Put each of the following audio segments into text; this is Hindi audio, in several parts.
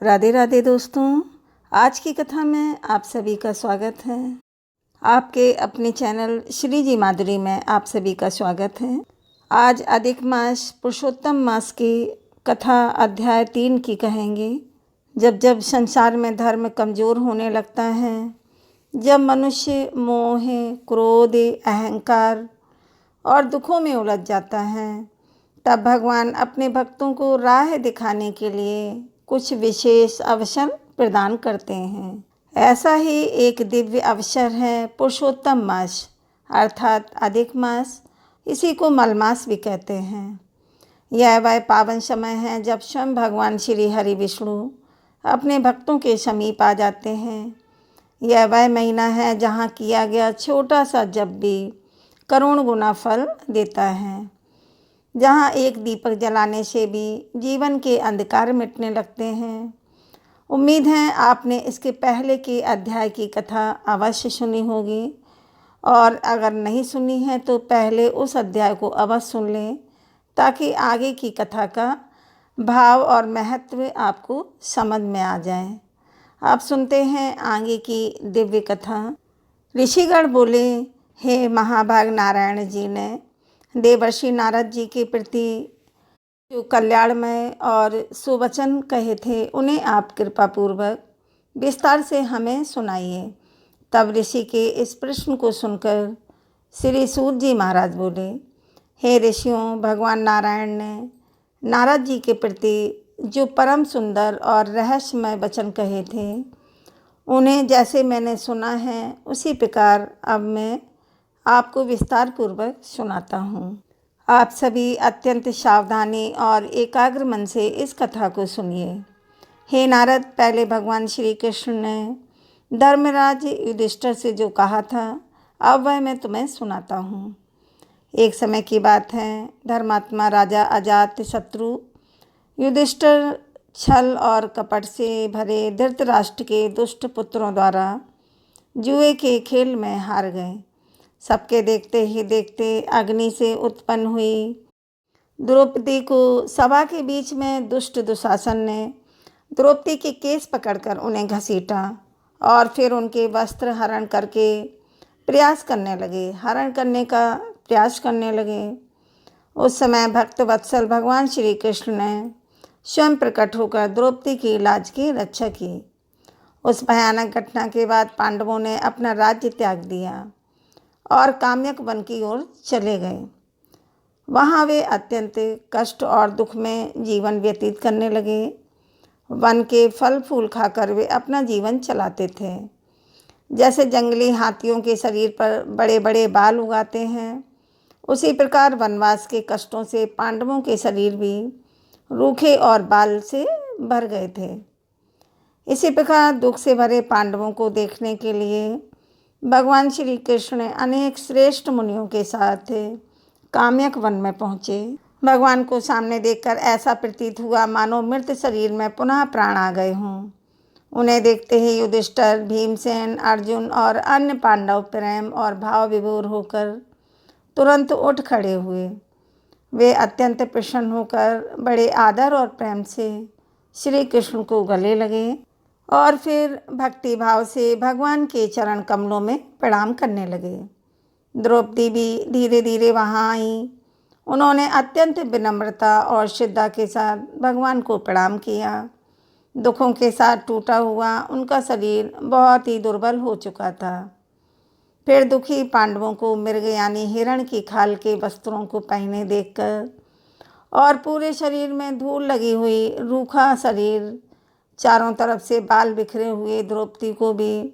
राधे राधे दोस्तों, आज की कथा में आप सभी का स्वागत है। आपके अपने चैनल श्री जी माधुरी में आप सभी का स्वागत है। आज अधिक मास पुरुषोत्तम मास की कथा अध्याय 3 की कहेंगे। जब जब संसार में धर्म कमज़ोर होने लगता है, जब मनुष्य मोह, क्रोध, अहंकार और दुखों में उलझ जाता है, तब भगवान अपने भक्तों को राह दिखाने के लिए कुछ विशेष अवसर प्रदान करते हैं। ऐसा ही एक दिव्य अवसर है पुरुषोत्तम मास अर्थात अधिक मास। इसी को मलमास भी कहते हैं। यह वह पावन समय है जब स्वयं भगवान श्री हरि विष्णु अपने भक्तों के समीप आ जाते हैं। यह वह महीना है जहाँ किया गया छोटा सा जप भी करोड़ गुना फल देता है, जहाँ एक दीपक जलाने से भी जीवन के अंधकार मिटने लगते हैं। उम्मीद है आपने इसके पहले के अध्याय की कथा अवश्य सुनी होगी, और अगर नहीं सुनी है तो पहले उस अध्याय को अवश्य सुन लें, ताकि आगे की कथा का भाव और महत्व आपको समझ में आ जाए। आप सुनते हैं आगे की दिव्य कथा। ऋषिगण बोले, हे महाभाग नारायण जी ने देवर्षि नारद जी के प्रति जो कल्याणमय और सुवचन कहे थे, उन्हें आप कृपा पूर्वक विस्तार से हमें सुनाइए। तब ऋषि के इस प्रश्न को सुनकर श्री सूत जी महाराज बोले, हे ऋषियों, भगवान नारायण ने नारद जी के प्रति जो परम सुंदर और रहस्यमय वचन कहे थे, उन्हें जैसे मैंने सुना है उसी प्रकार अब मैं आपको विस्तार पूर्वक सुनाता हूँ। आप सभी अत्यंत सावधानी और एकाग्र मन से इस कथा को सुनिए। हे नारद, पहले भगवान श्री कृष्ण ने धर्मराज युधिष्ठिर से जो कहा था, अब वह मैं तुम्हें सुनाता हूँ। एक समय की बात है, धर्मात्मा राजा अजातशत्रु युधिष्ठिर छल और कपट से भरे धृतराष्ट्र के दुष्ट पुत्रों द्वारा जुए के खेल में हार गए। सबके देखते ही देखते अग्नि से उत्पन्न हुई द्रौपदी को सभा के बीच में दुष्ट दुशासन ने द्रौपदी के केस पकड़कर उन्हें घसीटा और फिर उनके वस्त्र हरण का प्रयास करने लगे। उस समय भक्त वत्सल भगवान श्री कृष्ण ने स्वयं प्रकट होकर द्रौपदी की लाज की रक्षा की। उस भयानक घटना के बाद पांडवों ने अपना राज्य त्याग दिया और काम्यक वन की ओर चले गए। वहाँ वे अत्यंत कष्ट और दुख में जीवन व्यतीत करने लगे। वन के फल फूल खाकर वे अपना जीवन चलाते थे। जैसे जंगली हाथियों के शरीर पर बड़े बड़े बाल उगाते हैं, उसी प्रकार वनवास के कष्टों से पांडवों के शरीर भी रूखे और बाल से भर गए थे। इसी प्रकार दुख से भरे पांडवों को देखने के लिए भगवान श्री कृष्ण ने अनेक श्रेष्ठ मुनियों के साथ काम्यक वन में पहुँचे। भगवान को सामने देखकर ऐसा प्रतीत हुआ मानो मृत शरीर में पुनः प्राण आ गए हों। उन्हें देखते ही युधिष्ठिर, भीमसेन, अर्जुन और अन्य पांडव प्रेम और भाव विभोर होकर तुरंत उठ खड़े हुए। वे अत्यंत प्रसन्न होकर बड़े आदर और प्रेम से श्री कृष्ण को गले लगे और फिर भक्ति भाव से भगवान के चरण कमलों में प्रणाम करने लगे। द्रौपदी भी धीरे धीरे वहाँ आई। उन्होंने अत्यंत विनम्रता और श्रद्धा के साथ भगवान को प्रणाम किया। दुखों के साथ टूटा हुआ उनका शरीर बहुत ही दुर्बल हो चुका था। फिर दुखी पांडवों को मृग यानी हिरण की खाल के वस्त्रों को पहने देखकर और पूरे शरीर में धूल लगी हुई रूखा शरीर, चारों तरफ से बाल बिखरे हुए द्रौपदी को भी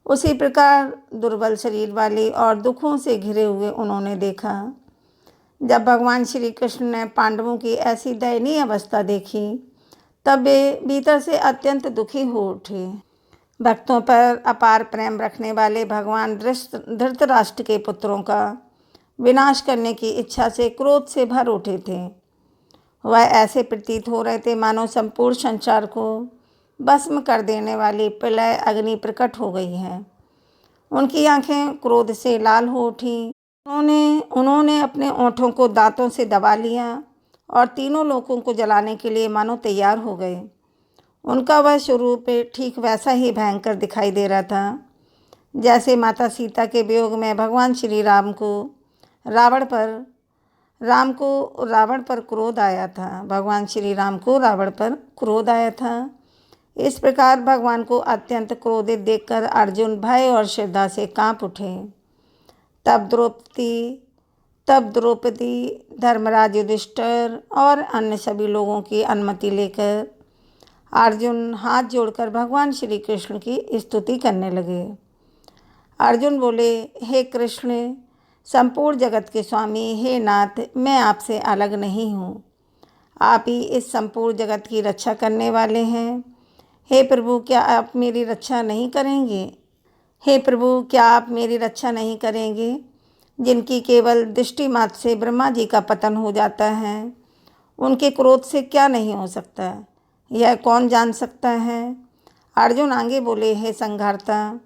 उसी प्रकार दुर्बल शरीर वाली और दुखों से घिरे हुए उन्होंने देखा। जब भगवान श्री कृष्ण ने पांडवों की ऐसी दयनीय अवस्था देखी, तब वे भीतर से अत्यंत दुखी हो उठे। भक्तों पर अपार प्रेम रखने वाले भगवान धृतराष्ट्र के पुत्रों का विनाश करने की इच्छा से क्रोध से भर उठे थे। वह ऐसे प्रतीत हो रहे थे मानो संपूर्ण संसार को भस्म कर देने वाली प्रलय अग्नि प्रकट हो गई है। उनकी आंखें क्रोध से लाल हो उठी। उन्होंने अपने ओंठों को दांतों से दबा लिया और तीनों लोकों को जलाने के लिए मानो तैयार हो गए। उनका वह स्वरूप ठीक वैसा ही भयंकर दिखाई दे रहा था जैसे माता सीता के वियोग में भगवान श्री राम को रावण पर क्रोध आया था। भगवान श्री राम को रावण पर क्रोध आया था। इस प्रकार भगवान को अत्यंत क्रोधित देखकर अर्जुन भय और श्रद्धा से कांप उठे। तब द्रौपदी, धर्मराज युधिष्ठिर और अन्य सभी लोगों की अनुमति लेकर अर्जुन हाथ जोड़कर भगवान श्री कृष्ण की स्तुति करने लगे। अर्जुन बोले, हे कृष्ण, संपूर्ण जगत के स्वामी, हे नाथ, मैं आपसे अलग नहीं हूँ। आप ही इस संपूर्ण जगत की रक्षा करने वाले हैं। हे प्रभु, क्या आप मेरी रक्षा नहीं करेंगे? हे प्रभु, क्या आप मेरी रक्षा नहीं करेंगे? जिनकी केवल दृष्टि मात्र से ब्रह्मा जी का पतन हो जाता है, उनके क्रोध से क्या नहीं हो सकता, यह कौन जान सकता है? अर्जुन आगे बोले, हे संहारता,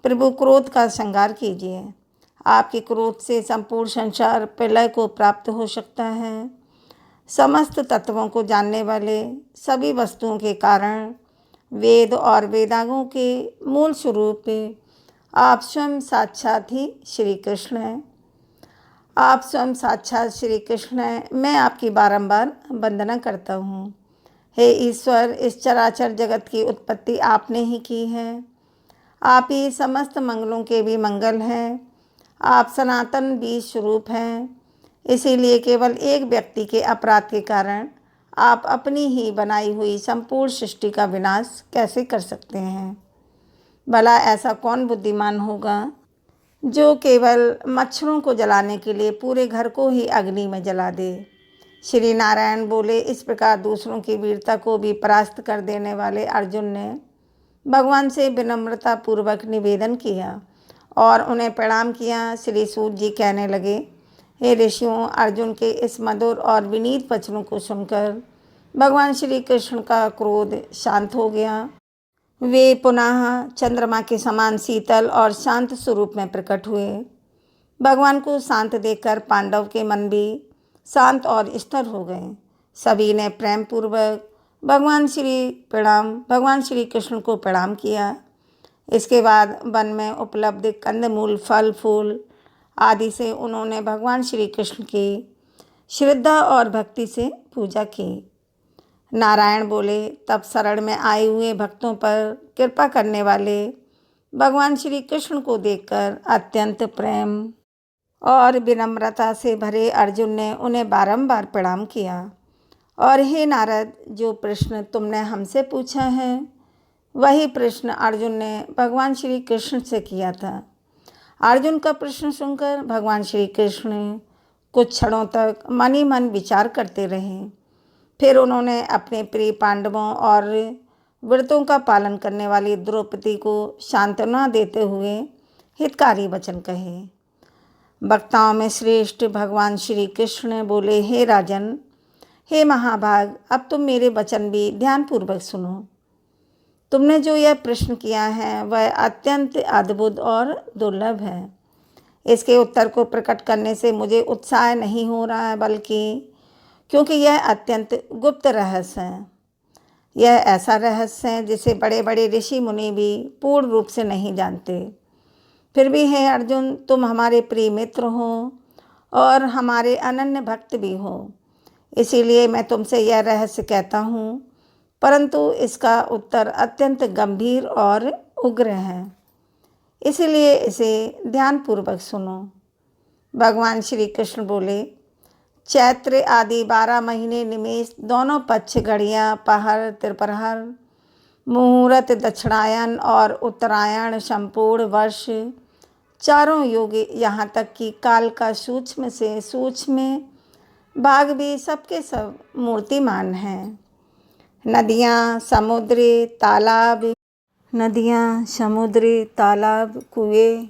प्रभु, क्रोध का संहार कीजिए। आपके क्रोध से संपूर्ण संसार प्रलय को प्राप्त हो सकता है। समस्त तत्वों को जानने वाले, सभी वस्तुओं के कारण, वेद और वेदांगों के मूल स्वरूप आप स्वयं साक्षात ही श्री कृष्ण हैं। आप स्वयं साक्षात श्री कृष्ण हैं। मैं आपकी बारंबार वंदना करता हूँ। हे ईश्वर, इस चराचर जगत की उत्पत्ति आपने ही की है। आप ही समस्त मंगलों के भी मंगल हैं। आप सनातन बीज स्वरूप हैं। इसीलिए केवल एक व्यक्ति के अपराध के कारण आप अपनी ही बनाई हुई संपूर्ण सृष्टि का विनाश कैसे कर सकते हैं? भला ऐसा कौन बुद्धिमान होगा जो केवल मच्छरों को जलाने के लिए पूरे घर को ही अग्नि में जला दे? श्री नारायण बोले, इस प्रकार दूसरों की वीरता को भी परास्त कर देने वाले अर्जुन ने भगवान से विनम्रता पूर्वक निवेदन किया और उन्हें प्रणाम किया। श्री सूत जी कहने लगे, हे ऋषियों, अर्जुन के इस मधुर और विनीत वचनों को सुनकर भगवान श्री कृष्ण का क्रोध शांत हो गया। वे पुनः चंद्रमा के समान शीतल और शांत स्वरूप में प्रकट हुए। भगवान को शांत देखकर पांडव के मन भी शांत और स्थिर हो गए। सभी ने प्रेम पूर्वक भगवान श्री कृष्ण को प्रणाम किया। इसके बाद वन में उपलब्ध कंदमूल, फल फूल आदि से उन्होंने भगवान श्री कृष्ण की श्रद्धा और भक्ति से पूजा की। नारायण बोले, तब शरण में आए हुए भक्तों पर कृपा करने वाले भगवान श्री कृष्ण को देखकर अत्यंत प्रेम और विनम्रता से भरे अर्जुन ने उन्हें बारंबार प्रणाम किया और हे नारद, जो प्रश्न तुमने हमसे पूछा है वही प्रश्न अर्जुन ने भगवान श्री कृष्ण से किया था। अर्जुन का प्रश्न सुनकर भगवान श्री कृष्ण कुछ क्षणों तक मन ही मन विचार करते रहे। फिर उन्होंने अपने प्रिय पांडवों और व्रतों का पालन करने वाली द्रौपदी को सांत्वना देते हुए हितकारी वचन कहे। वक्ताओं में श्रेष्ठ भगवान श्री कृष्ण बोले, हे राजन, हे महाभाग, अब तुम मेरे वचन भी ध्यानपूर्वक सुनो। तुमने जो यह प्रश्न किया है वह अत्यंत अद्भुत और दुर्लभ है। इसके उत्तर को प्रकट करने से मुझे उत्साह नहीं हो रहा है, बल्कि क्योंकि यह अत्यंत गुप्त रहस्य है। यह ऐसा रहस्य है जिसे बड़े बड़े ऋषि मुनि भी पूर्ण रूप से नहीं जानते। फिर भी हे अर्जुन, तुम हमारे प्रिय मित्र हो और हमारे अनन्य भक्त भी हो, इसीलिए मैं तुमसे यह रहस्य कहता हूँ, परंतु इसका उत्तर अत्यंत गंभीर और उग्र है, इसीलिए इसे ध्यानपूर्वक सुनो। भगवान श्री कृष्ण बोले, चैत्र आदि 12 महीने निमेष, दोनों पक्ष घड़ियाँ, पहर, त्रिप्रहर, मुहूर्त, दक्षिणायन और उत्तरायण, संपूर्ण वर्ष, चारों युग, यहाँ तक कि काल का सूक्ष्म से सूक्ष्म भाग भी सबके सब मूर्तिमान हैं। नदियाँ, समुद्र, तालाब, कुएं,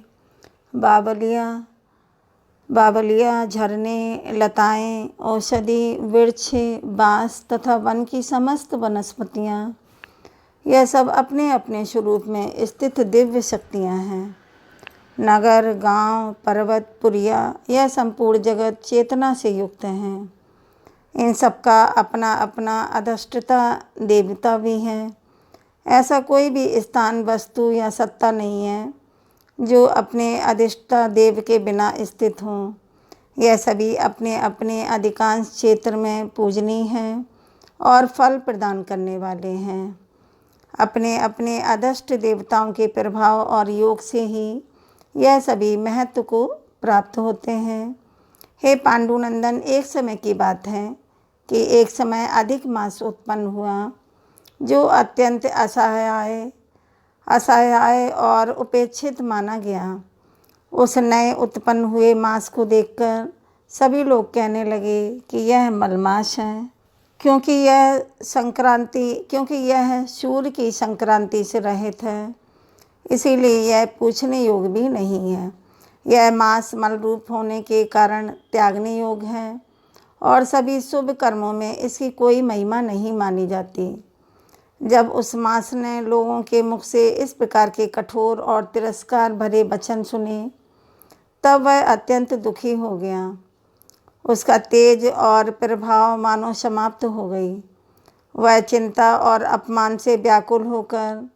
बावलियाँ, झरने, लताएं, औषधि वृक्ष, बाँस तथा वन की समस्त वनस्पतियाँ, यह सब अपने अपने स्वरूप में स्थित दिव्य शक्तियाँ हैं। नगर, गांव, पर्वत, पुरिया, यह संपूर्ण जगत चेतना से युक्त हैं। इन सब का अपना अपना अधिष्ठाता देवता भी है। ऐसा कोई भी स्थान, वस्तु या सत्ता नहीं है जो अपने अधिष्ठाता देव के बिना स्थित हों। यह सभी अपने अपने अधिकांश क्षेत्र में पूजनीय हैं और फल प्रदान करने वाले हैं। अपने अपने अदृष्ट देवताओं के प्रभाव और योग से ही यह सभी महत्व को प्राप्त होते हैं। हे पांडुनंदन, एक समय की बात है कि एक समय अधिक मास उत्पन्न हुआ जो अत्यंत असहाय और उपेक्षित माना गया। उस नए उत्पन्न हुए मास को देखकर सभी लोग कहने लगे कि यह मलमास है, क्योंकि यह सूर्य की संक्रांति से रहित है, इसीलिए यह पूछने योग्य भी नहीं है। यह मास मल रूप होने के कारण त्यागने योग्य है और सभी शुभ कर्मों में इसकी कोई महिमा नहीं मानी जाती। जब उस मास ने लोगों के मुख से इस प्रकार के कठोर और तिरस्कार भरे वचन सुने, तब वह अत्यंत दुखी हो गया। उसका तेज और प्रभाव मानो समाप्त हो गई। वह चिंता और अपमान से व्याकुल होकर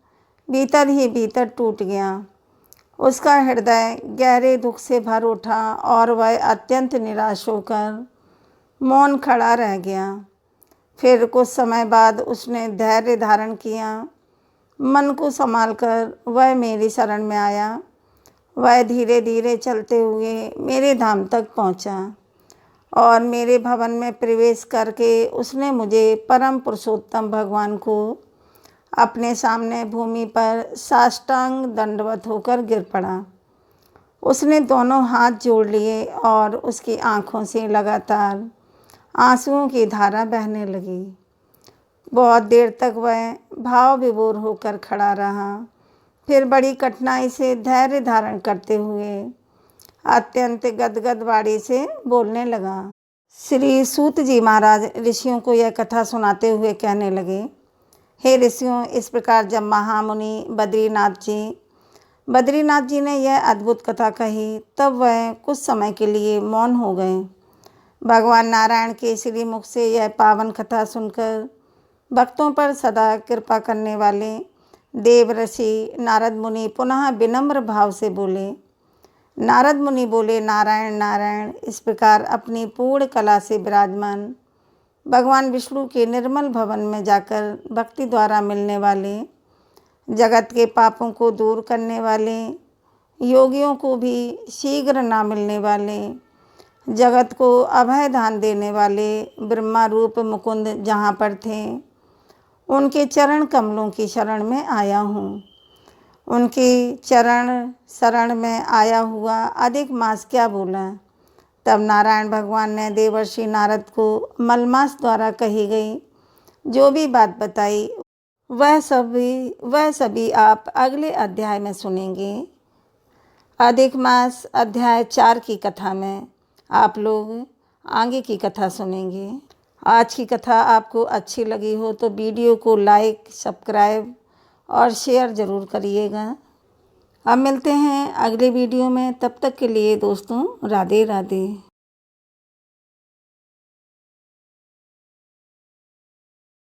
भीतर ही भीतर टूट गया। उसका हृदय गहरे दुख से भर उठा और वह अत्यंत निराश होकर मौन खड़ा रह गया। फिर कुछ समय बाद उसने धैर्य धारण किया। मन को संभालकर वह मेरी शरण में आया। वह धीरे धीरे चलते हुए मेरे धाम तक पहुंचा और मेरे भवन में प्रवेश करके उसने मुझे परम पुरुषोत्तम भगवान को अपने सामने भूमि पर साष्टांग दंडवत होकर गिर पड़ा। उसने दोनों हाथ जोड़ लिए और उसकी आंखों से लगातार आंसुओं की धारा बहने लगी। बहुत देर तक वह भाव विभोर होकर खड़ा रहा। फिर बड़ी कठिनाई से धैर्य धारण करते हुए अत्यंत गदगद वाणी से बोलने लगा। श्री सूत जी महाराज ऋषियों को यह कथा सुनाते हुए कहने लगे, हे ऋषियों, इस प्रकार जब महामुनि बद्रीनाथ जी ने यह अद्भुत कथा कही, तब वह कुछ समय के लिए मौन हो गए। भगवान नारायण के श्री मुख से यह पावन कथा सुनकर भक्तों पर सदा कृपा करने वाले देव ऋषि नारद मुनि पुनः विनम्र भाव से बोले। नारद मुनि बोले, नारायण नारायण। इस प्रकार अपनी पूर्ण कला से विराजमान भगवान विष्णु के निर्मल भवन में जाकर भक्ति द्वारा मिलने वाले, जगत के पापों को दूर करने वाले, योगियों को भी शीघ्र ना मिलने वाले, जगत को अभय दान देने वाले ब्रह्मा रूप मुकुंद जहाँ पर थे, उनके चरण कमलों की शरण में आया हूँ। उनकी चरण शरण में आया हुआ अधिक मास क्या बोला। तब नारायण भगवान ने देवर्षि नारद को मलमास द्वारा कही गई जो भी बात बताई, वह सभी आप अगले अध्याय में सुनेंगे। अधिक मास अध्याय 4 की कथा में आप लोग आगे की कथा सुनेंगे। आज की कथा आपको अच्छी लगी हो तो वीडियो को लाइक, सब्सक्राइब और शेयर ज़रूर करिएगा। अब मिलते हैं अगले वीडियो में। तब तक के लिए दोस्तों, राधे राधे।